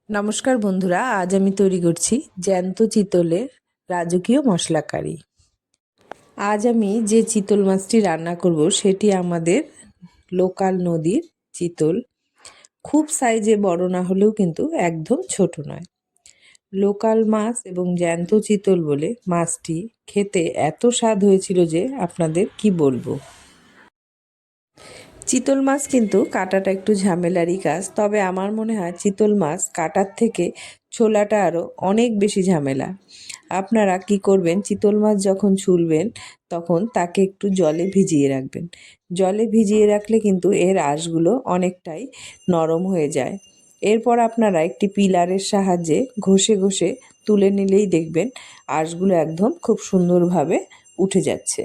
নমস্কার বন্ধুরা, আজ আমি তৈরি করছি জ্যান্ত চিতলের রাজকীয় মশলা কারি। আজ আমি যে চিতল মাছটি রান্না করব সেটি আমাদের লোকাল নদীর চিতল। খুব সাইজে বড় না হলেও কিন্তু একদম ছোট নয়। লোকাল মাছ এবং জ্যান্ত চিতল বলে মাছটি খেতে এত স্বাদ হয়েছিল যে আপনাদের কি বলবো। চিতল মাছ কিন্তু কাটাটা একটু ঝামেলারই কাজ, তবে আমার মনে হয় চিতল মাছ কাটার থেকে ছোলাটা আরও অনেক বেশি ঝামেলা। আপনারা কি করবেন, চিতল মাছ যখন ছুলবেন তখন তাকে একটু জলে ভিজিয়ে রাখবেন। জলে ভিজিয়ে রাখলে কিন্তু এর আঁশগুলো অনেকটাই নরম হয়ে যায়। এরপর আপনারা একটি পিলারের সাহায্যে ঘষে ঘষে তুলে নিলেই দেখবেন আঁশগুলো একদম খুব সুন্দরভাবে উঠে যাচ্ছে।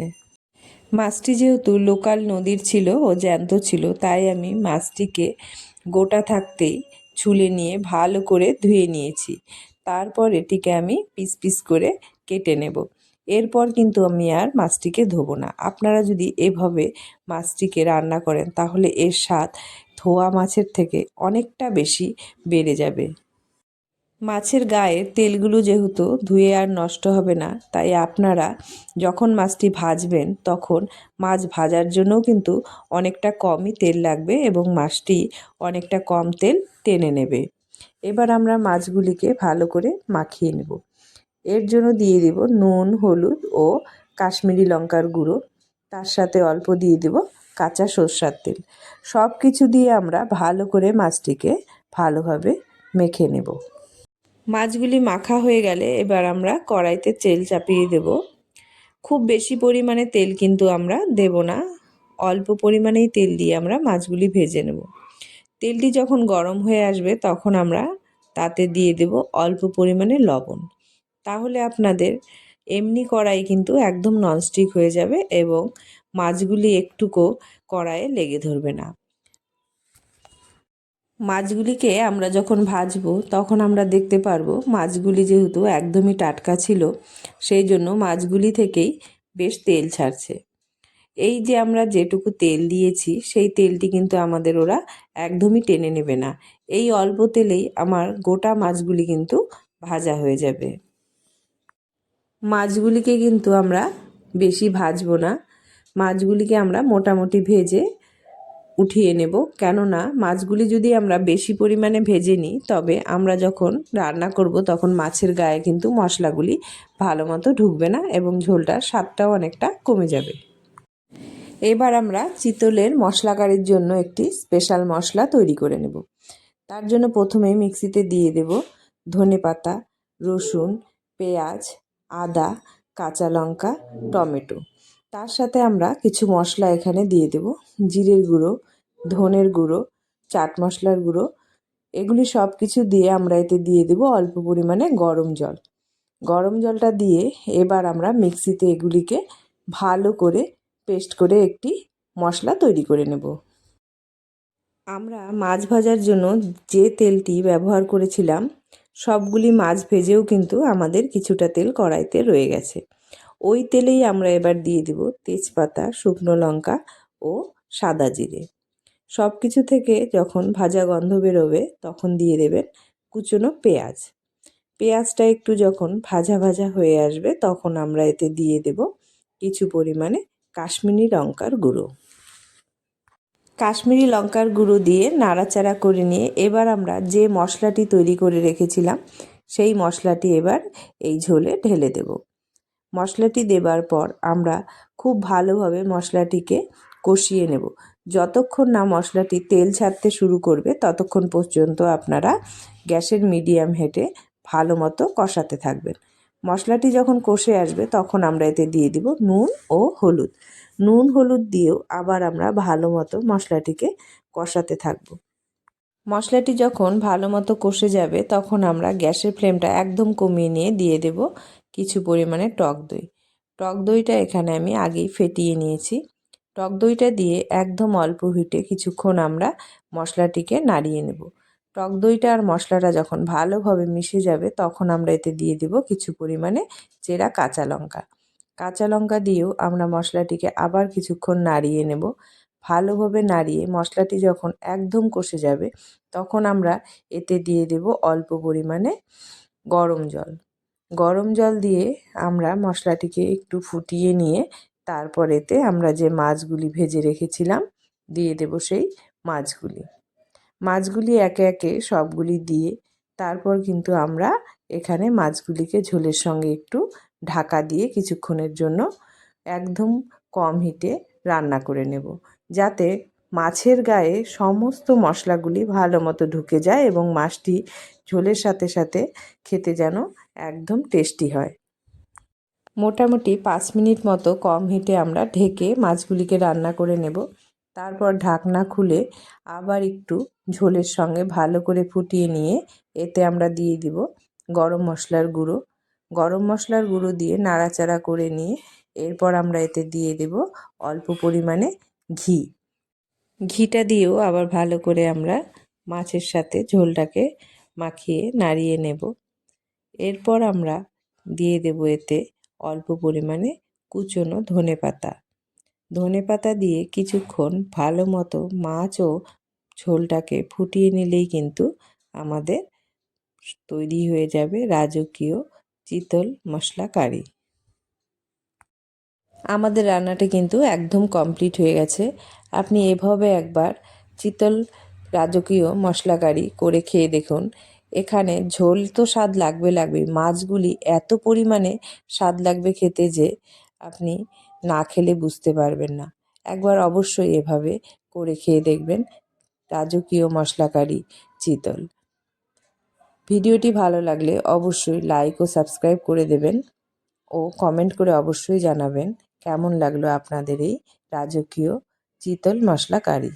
মাছটি যেহেতু লোকাল নদীর ছিল ও জ্যান্ত ছিল, তাই আমি মাছটিকে গোটা থাকতেই ছুলে নিয়ে ভালো করে ধুয়ে নিয়েছি। তারপর এটিকে আমি পিস পিস করে কেটে নেব। এরপর কিন্তু আমি আর মাছটিকে ধোবো না। আপনারা যদি এভাবে মাছটিকে রান্না করেন তাহলে এর স্বাদ ধোয়া মাছের থেকে অনেকটা বেশি বেড়ে যাবে। মাছের গায়ের তেলগুলো যেহেতু ধুয়ে আর নষ্ট হবে না, তাই আপনারা যখন মাছটি ভাজবেন তখন মাছ ভাজার জন্যও কিন্তু অনেকটা কমই তেল লাগবে এবং মাছটি অনেকটা কম তেল টেনে নেবে। এবার আমরা মাছগুলিকে ভালো করে মাখিয়ে নেব। এর জন্য দিয়ে দেব নুন, হলুদ ও কাশ্মীরি লঙ্কার গুঁড়ো। তার সাথে অল্প দিয়ে দেব কাঁচা সরষের তেল। সব কিছু দিয়ে আমরা ভালো করে মাছটিকে ভালোভাবে মেখে নেব। মাছগুলি মাখা হয়ে গেলে এবার আমরা কড়াইতে তেল চাপিয়ে দেব। খুব বেশি পরিমাণে তেল কিন্তু আমরা দেব না, অল্প পরিমাণেই তেল দিয়ে আমরা মাছগুলি ভেজে নেব। তেলটি যখন গরম হয়ে আসবে তখন আমরা তাতে দিয়ে দেব অল্প পরিমাণে লবণ। তাহলে আপনাদের এমনি কড়াই কিন্তু একদম ননস্টিক হয়ে যাবে এবং মাছগুলি একটুকু কড়াইয়ে লেগে ধরবে না। মাছগুলিকে আমরা যখন ভাজবো তখন আমরা দেখতে পারবো মাছগুলি যেহেতু একদমই টাটকা ছিল, সেই জন্য মাছগুলি থেকেই বেশ তেল ছাড়ছে। এই যে আমরা যেটুকু তেল দিয়েছি সেই তেলটি কিন্তু আমাদের ওরা একদমই টেনে নেবে না। এই অল্প তেলেই আমার গোটা মাছগুলি কিন্তু ভাজা হয়ে যাবে। মাছগুলিকে কিন্তু আমরা বেশি ভাজবো না, মাছগুলিকে আমরা মোটামুটি ভেজে উঠিয়ে নেব। কেননা মাছগুলি যদি আমরা বেশি পরিমাণে ভেজে নিই তবে আমরা যখন রান্না করব তখন মাছের গায়ে কিন্তু মশলাগুলি ভালো মতো ঢুকবে না এবং ঝোলটার স্বাদটাও অনেকটা কমে যাবে। এবার আমরা চিতলের মশলা কারির জন্য একটি স্পেশাল মশলা তৈরি করে নেব। তার জন্য প্রথমে মিক্সিতে দিয়ে দেব ধনেপাতা, রসুন, পেঁয়াজ, আদা, কাঁচা লঙ্কা, টমেটো। তার সাথে আমরা কিছু মশলা এখানে দিয়ে দেব জিরের গুঁড়ো, ধনের গুঁড়ো, চাট মশলার গুঁড়ো। এগুলি সব কিছু দিয়ে আমরা এতে দিয়ে দেব অল্প পরিমাণে গরম জল। গরম জলটা দিয়ে এবার আমরা মিক্সিতে এগুলিকে ভালো করে পেস্ট করে একটি মশলা তৈরি করে নেব। আমরা মাছ ভাজার জন্য যে তেলটি ব্যবহার করেছিলাম সবগুলি মাছ ভেজেও কিন্তু আমাদের কিছুটা তেল কড়াইতে রয়ে গেছে। ওই তেলেই আমরা এবার দিয়ে দেব তেজপাতা, শুকনো লঙ্কা ও সাদা জিরে। সব কিছু থেকে যখন ভাজা গন্ধ বেরোবে তখন দিয়ে দেবেন কুচনো পেঁয়াজ। পেঁয়াজটা একটু যখন ভাজা ভাজা হয়ে আসবে তখন আমরা এতে দিয়ে দেব কিছু পরিমাণে কাশ্মীরি লঙ্কার গুঁড়ো। কাশ্মীরি লঙ্কার গুঁড়ো দিয়ে নাড়াচাড়া করে নিয়ে এবার আমরা যে মশলাটি তৈরি করে রেখেছিলাম সেই মশলাটি এবার এই ঝোলে ঢেলে দেব। মশলাটি দেবার পর আমরা খুব ভালোভাবে মশলাটিকে কষিয়ে নেব। যতক্ষণ না মশলাটি তেল ছাড়তে শুরু করবে ততক্ষণ পর্যন্ত আপনারা গ্যাসের মিডিয়াম হিটে ভালো মতো কষাতে থাকবেন। মশলাটি যখন কষে আসবে তখন আমরা এতে দিয়ে দিব নুন ও হলুদ। নুন হলুদ দিয়েও আবার আমরা ভালো মতো মশলাটিকে কষাতে থাকব। মশলাটি যখন ভালো মতো কষে যাবে তখন আমরা গ্যাসের ফ্লেমটা একদম কমিয়ে নিয়ে দিয়ে দেব কিছু পরিমাণে টক দই। টক দইটা এখানে আমি আগেই ফেটিয়ে নিয়েছি। টক দইটা দিয়ে একদম অল্প হিটে কিছুক্ষণ আমরা মশলাটিকে নাড়িয়ে নেব। টক দইটা আর মশলাটা যখন ভালোভাবে মিশে যাবে তখন আমরা এতে দিয়ে দেব কিছু পরিমাণে চেরা কাঁচা লঙ্কা। কাঁচা লঙ্কা দিয়েও আমরা মশলাটিকে আবার কিছুক্ষণ নাড়িয়ে নেব। ভালোভাবে নাড়িয়ে মশলাটি যখন একদম কষে যাবে তখন আমরা এতে দিয়ে দেব অল্প পরিমাণে গরম জল। গরম জল দিয়ে আমরা মশলাটিকে একটু ফুটিয়ে নিয়ে তারপর এতে আমরা যে মাছগুলি ভেজে রেখেছিলাম দিয়ে দেব সেই মাছগুলি। মাছগুলি একে একে সবগুলি দিয়ে তারপর কিন্তু আমরা এখানে মাছগুলিকে ঝোলের সঙ্গে একটু ঢাকা দিয়ে কিছুক্ষণের জন্য একদম কম হিটে রান্না করে নেব, যাতে মাছের গায়ে সমস্ত মশলাগুলি ভালো মতো ঢুকে যায় এবং মাছটি ঝোলের সাথে সাথে খেতে যেন একদম টেস্টি হয়। মোটামুটি 5 মিনিট মতো কম হিটে আমরা ঢেকে মাছগুলিকে রান্না করে নেব। তারপর ঢাকনা খুলে আবার একটু ঝোলের সঙ্গে ভালো করে ফুটিয়ে নিয়ে এতে আমরা দিয়ে দিব গরম মশলার গুঁড়ো। গরম মশলার গুঁড়ো দিয়ে নাড়াচাড়া করে নিয়ে এরপর আমরা এতে দিয়ে দেব অল্প পরিমাণে ঘি। ঘিটা দিয়েও আবার ভালো করে আমরা মাছের সাথে ঝোলটাকে মাখিয়ে নাড়িয়ে নেব। এরপর আমরা দিয়ে দেব এতে অল্প পরিমাণে কুচনো ধনেপাতা। ধনেপাতা দিয়ে কিছুক্ষণ ভালো মতো মাছ ও ঝোলটাকে ফুটিয়ে নিলেই কিন্তু আমাদের তৈরি হয়ে যাবে রাজকীয় চিতল মশলা কারি। আমাদের রান্নাটা কিন্তু একদম কমপ্লিট হয়ে গেছে। আপনি এভাবে একবার চিতল রাজকীয় মশলা কারি করে খেয়ে দেখুন। এখানে ঝোল তো স্বাদ লাগবেই, মাছগুলি এত পরিমাণে স্বাদ লাগবে খেতে যে আপনি না খেলে বুঝতে পারবেন না। একবার অবশ্যই এভাবে করে খেয়ে দেখবেন রাজকীয় মশলা কারি চিতল। ভিডিওটি ভালো লাগলে অবশ্যই লাইক ও সাবস্ক্রাইব করে দেবেন ও কমেন্ট করে অবশ্যই জানাবেন কেমন লাগলো আপনাদের এই রাজকীয় চিতল মশলা কারি।